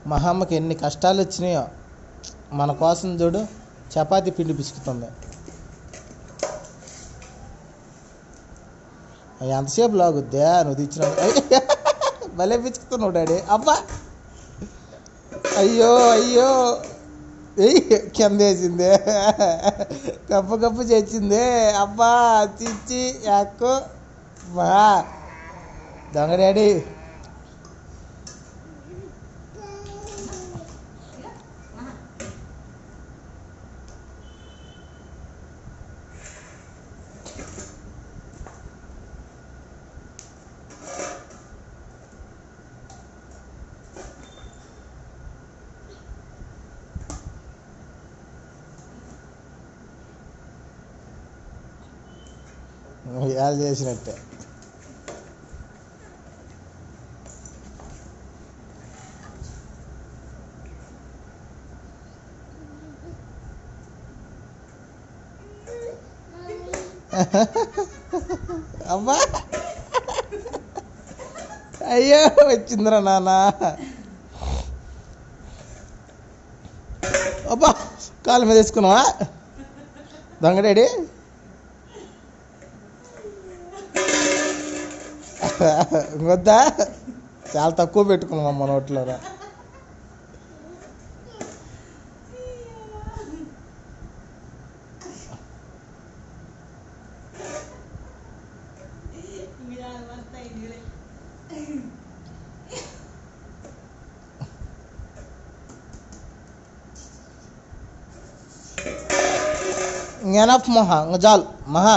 మా అమ్మకి ఎన్ని కష్టాలు వచ్చినాయో మన కోసం చూడు చపాతీ పిండి పిసుకుతుంది. ఎంతసేపు లాగుద్దా నువ్వు తెచ్చిన భలే పిసుకుతున్నావు డాడీ. అబ్బా అయ్యో అయ్యో కింద వేసిందే, కప్పు కప్పు చేసిందే. అబ్బా చిచ్చి యాక్కో బా దొంగ డాడీ. యాలు చేసినట్టే. అబ్బా అయ్యో వచ్చిందిరా నాన్న. అబ్బా కాలు మీద వేసుకున్నావా దొంగ డాడీ? వద్దా, చాలా తక్కువ పెట్టుకున్నాం అమ్మ నోట్లోరా. ఎనఫ్ మహా, చాలు మహా.